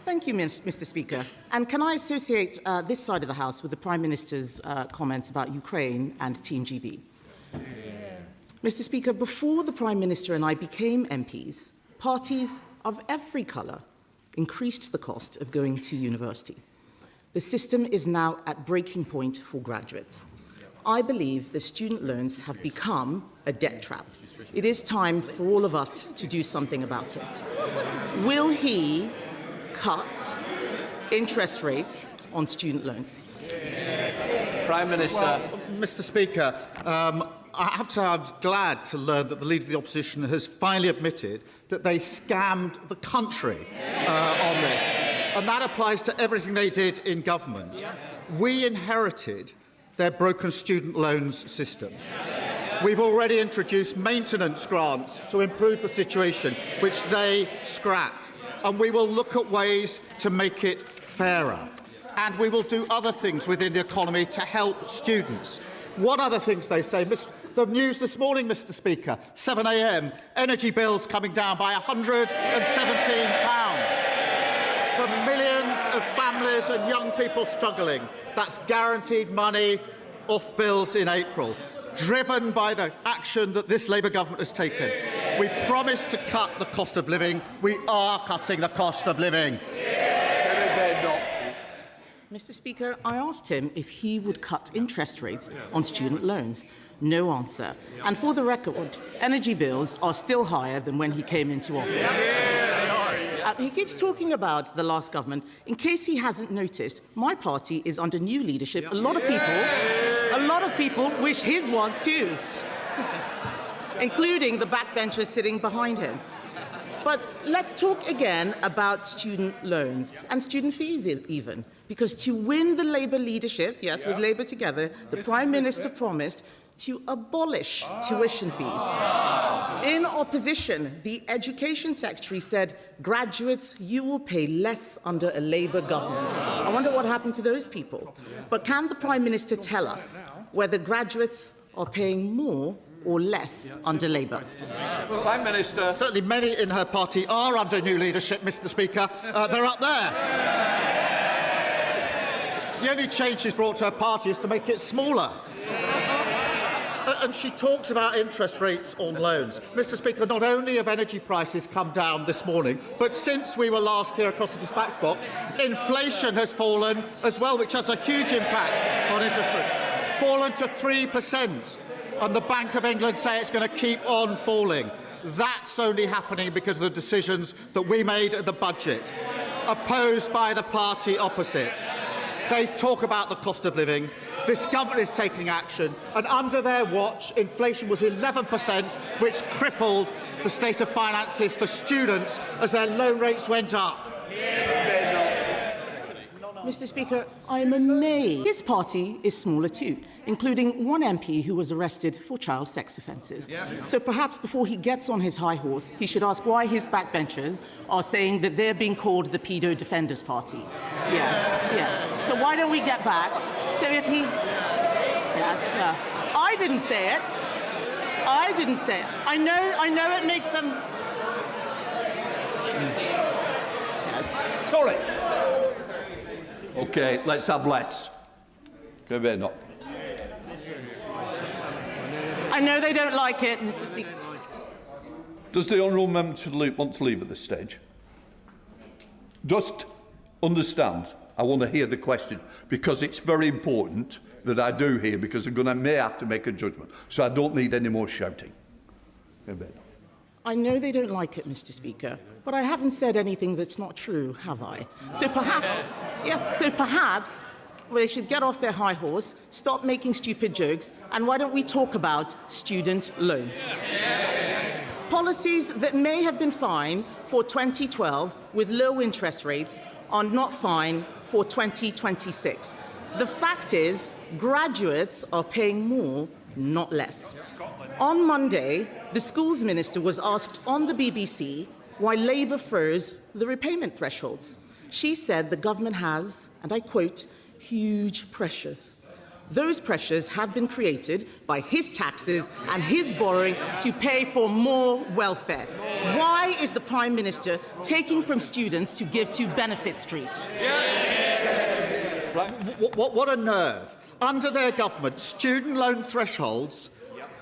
Thank you, Mr. Speaker. And can I associate this side of the House with the Prime Minister's comments about Ukraine and Team GB? Yeah. Mr. Speaker, before the Prime Minister and I became MPs, parties of every colour increased the cost of going to university. The system is now at breaking point for graduates. I believe the student loans have become a debt trap. It is time for all of us to do something about it. Will he cut interest rates on student loans? Prime Minister. Well, Mr. Speaker, I have to say I'm glad to learn that the Leader of the Opposition has finally admitted that they scammed the country on this. And that applies to everything they did in government. We inherited their broken student loans system. We've already introduced maintenance grants to improve the situation, which they scrapped. And we will look at ways to make it fairer. And we will do other things within the economy to help students. What other things they say? The news this morning, Mr. Speaker, 7 a.m, energy bills coming down by £117 for millions of families and young people struggling. That's guaranteed money off bills in April, driven by the action that this Labour government has taken. We promised to cut the cost of living. We are cutting the cost of living. Mr. Speaker, I asked him if he would cut interest rates on student loans. No answer. And for the record, energy bills are still higher than when he came into office. He keeps talking about the last government. In case he hasn't noticed, my party is under new leadership. A lot of people wish his was too, including the backbenchers sitting behind him. But let's talk again about student loans and student fees even. Because to win the Labour leadership, yes, with Labour together, the Prime Minister promised to abolish tuition fees. In opposition, the Education Secretary said, graduates, you will pay less under a Labour government. I wonder what happened to those people. But can the Prime Minister tell us whether graduates are paying more or less under Labour? Prime Minister. Certainly many in her party are under new leadership, Mr. Speaker. They're up there. The only change she's brought to her party is to make it smaller. And she talks about interest rates on loans. Mr. Speaker, not only have energy prices come down this morning, but since we were last here across the dispatch box, inflation has fallen as well, which has a huge impact on interest rates. Fallen to 3%. And the Bank of England say it's going to keep on falling. That's only happening because of the decisions that we made at the budget, opposed by the party opposite. They talk about the cost of living. This government is taking action, and under their watch, inflation was 11%, which crippled the state of finances for students as their loan rates went up. Mr. Speaker, I am amazed. His party is smaller too, including one MP who was arrested for child sex offences. So perhaps before he gets on his high horse, he should ask why his backbenchers are saying that they're being called the PAEDO Defenders Party. Yes. So why don't we get back? So if he... Yes, I didn't say it. I didn't say it. I know it makes them... Yes. Sorry. OK, let's have less. Kemi Badenoch. I know they don't like it, Mr. Speaker. Does the honourable member want to leave at this stage? Just understand, I want to hear the question, because it's very important that I do hear, because I may have to make a judgment. So I don't need any more shouting. Kemi Badenoch. I know they don't like it, Mr. Speaker, but I haven't said anything that's not true, have I? So perhaps, they should get off their high horse, stop making stupid jokes, and why don't we talk about student loans? Policies that may have been fine for 2012 with low interest rates are not fine for 2026. The fact is, graduates are paying more, not less. On Monday, the Schools Minister was asked on the BBC why Labour froze the repayment thresholds. She said the government has, and I quote, huge pressures. Those pressures have been created by his taxes and his borrowing to pay for more welfare. Why why is the Prime Minister taking from students to give to Benefit Street? What a nerve. Under their government, student loan thresholds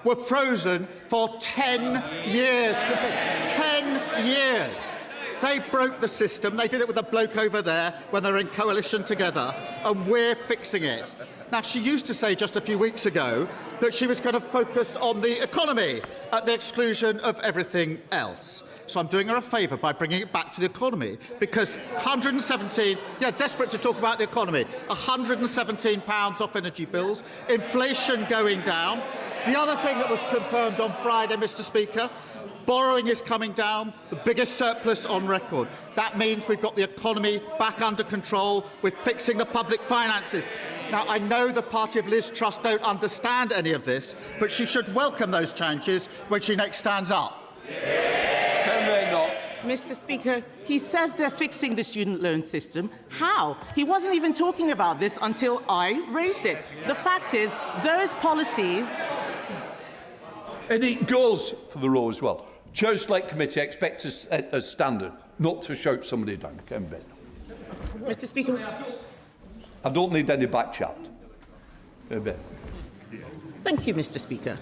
were frozen for 10 years. 10 years. They broke the system. They did it with a bloke over there when they were in coalition together, and we're fixing it. Now, she used to say just a few weeks ago that she was going to focus on the economy at the exclusion of everything else. So I'm doing her a favour by bringing it back to the economy, because 117, desperate to talk about the economy, £117 off energy bills, inflation going down. The other thing that was confirmed on Friday, Mr. Speaker, borrowing is coming down, the biggest surplus on record. That means we've got the economy back under control. We're fixing the public finances. Now, I know the party of Liz Truss don't understand any of this, but she should welcome those changes when she next stands up. Mr. Speaker, he says they're fixing the student loan system. How? He wasn't even talking about this until I raised it. The fact is, those policies... And it goes for the row as well. Chair Select Committee expects a standard, not to shout somebody down. Kemi Badenoch. Mr. Speaker... I don't need any back chat. Thank you, Mr. Speaker.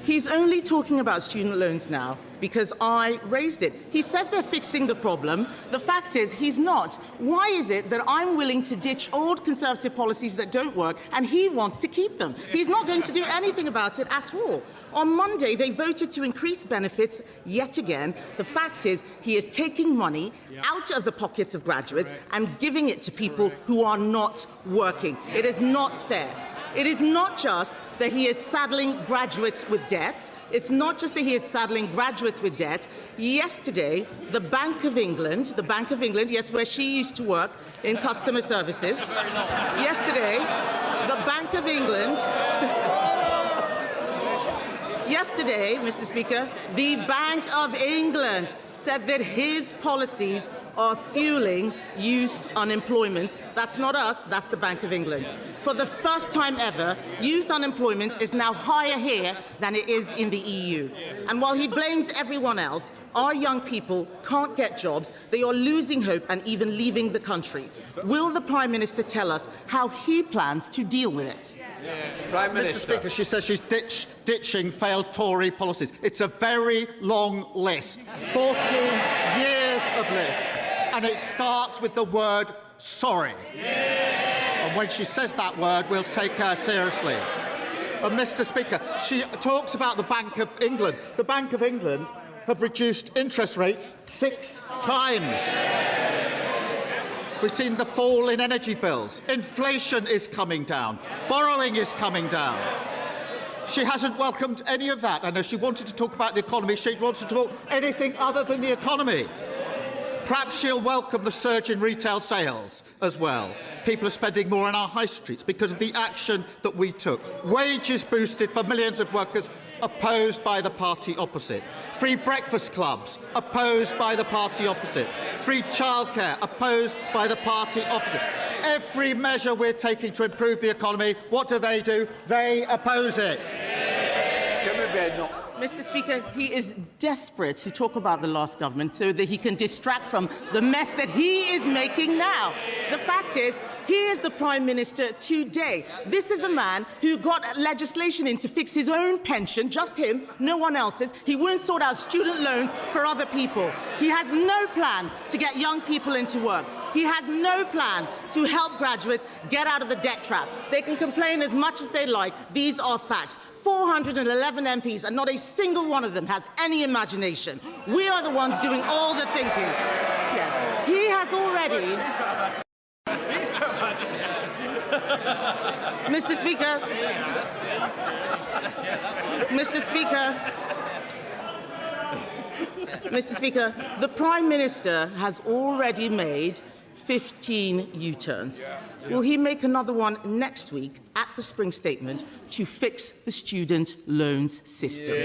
He's only talking about student loans now because I raised it. He says they're fixing the problem. The fact is, he's not. Why is it that I'm willing to ditch old Conservative policies that don't work and he wants to keep them? He's not going to do anything about it at all. On Monday, they voted to increase benefits yet again. The fact is, he is taking money out of the pockets of graduates and giving it to people who are not working. It is not fair. It is not just that he is saddling graduates with debt. It's not just that he is saddling graduates with debt. Yesterday, the Bank of England, yes, where she used to work in customer services. Yesterday, the Bank of England... Yesterday, Mr. Speaker, the Bank of England said that his policies are fueling youth unemployment. That's not us, that's the Bank of England. For the first time ever, youth unemployment is now higher here than it is in the EU. And while he blames everyone else, our young people can't get jobs, they are losing hope and even leaving the country. Will the Prime Minister tell us how he plans to deal with it? Prime Minister. Mr. Speaker, she says she's ditching failed Tory policies. It's a very long list, 14 years of list, and it starts with the word sorry. And when she says that word, we'll take her seriously. And Mr. Speaker, she talks about the Bank of England. The Bank of England have reduced interest rates 6 times. We've seen the fall in energy bills. Inflation is coming down. Borrowing is coming down. She hasn't welcomed any of that. And if she wanted to talk about the economy, she wants to talk anything other than the economy. Perhaps she'll welcome the surge in retail sales as well. People are spending more on our high streets because of the action that we took. Wages boosted for millions of workers, opposed by the party opposite. Free breakfast clubs, opposed by the party opposite. Free childcare, opposed by the party opposite. Every measure we're taking to improve the economy, what do? They oppose it. Mr. Speaker, he is desperate to talk about the last government so that he can distract from the mess that he is making now. The fact is, he is the Prime Minister today. This is a man who got legislation in to fix his own pension, just him, no one else's. He won't sort out student loans for other people. He has no plan to get young people into work. He has no plan to help graduates get out of the debt trap. They can complain as much as they like. These are facts. 411 MPs, and not a single one of them has any imagination. We are the ones doing all the thinking. Yes, he has already... Mr. Speaker, Mr. Speaker, the Prime Minister has already made 15 U-turns. Will he make another one next week at the Spring Statement to fix the student loans system?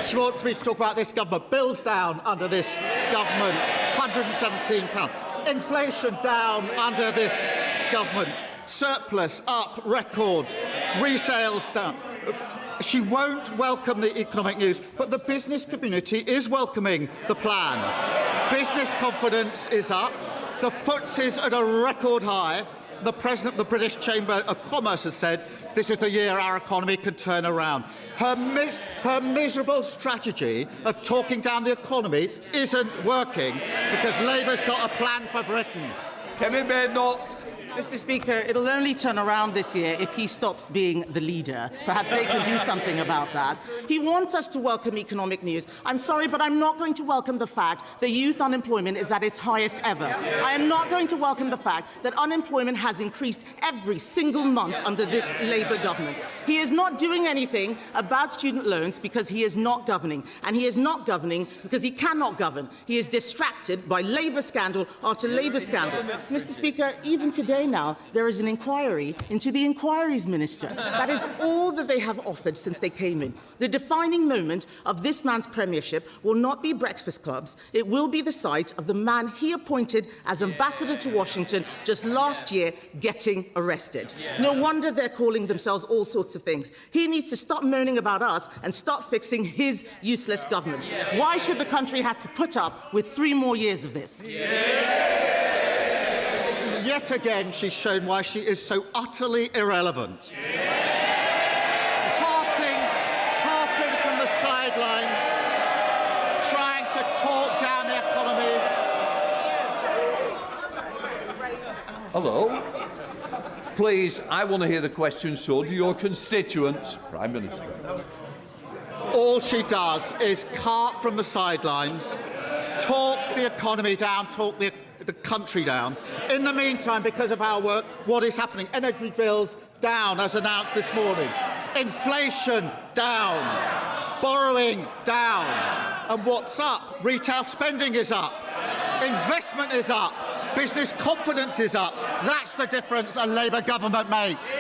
She wants me to talk about this government. Bills down under this government, £117. Inflation down under this government. Surplus up record. Resales down. She won't welcome the economic news, but the business community is welcoming the plan. Business confidence is up. The FTSE is at a record high. The President of the British Chamber of Commerce has said this is the year our economy can turn around. Her miserable strategy of talking down the economy isn't working because Labour's got a plan for Britain. Kemi Badenoch. Mr. Speaker, it'll only turn around this year if he stops being the leader. Perhaps they can do something about that. He wants us to welcome economic news. I'm sorry, but I'm not going to welcome the fact that youth unemployment is at its highest ever. I am not going to welcome the fact that unemployment has increased every single month under this Labour government. He is not doing anything about student loans because he is not governing. And he is not governing because he cannot govern. He is distracted by Labour scandal after Labour scandal. Mr. Speaker, even today now, there is an inquiry into the Inquiries Minister. That is all that they have offered since they came in. The defining moment of this man's premiership will not be breakfast clubs. It will be the sight of the man he appointed as ambassador to Washington just last year getting arrested. No wonder they're calling themselves all sorts of things. He needs to stop moaning about us and start fixing his useless government. Why should the country have to put up with 3 more years of this? Yet again, she's shown why she is so utterly irrelevant. Harping from the sidelines, trying to talk down the economy. Hello. Please, I want to hear the question, so do your constituents. Prime Minister. All she does is carp from the sidelines, talk the economy down, talk the country down. In the meantime, because of our work, what is happening? Energy bills down, as announced this morning. Inflation down. Borrowing down. And what's up? Retail spending is up. Investment is up. Business confidence is up. That's the difference a Labour government makes.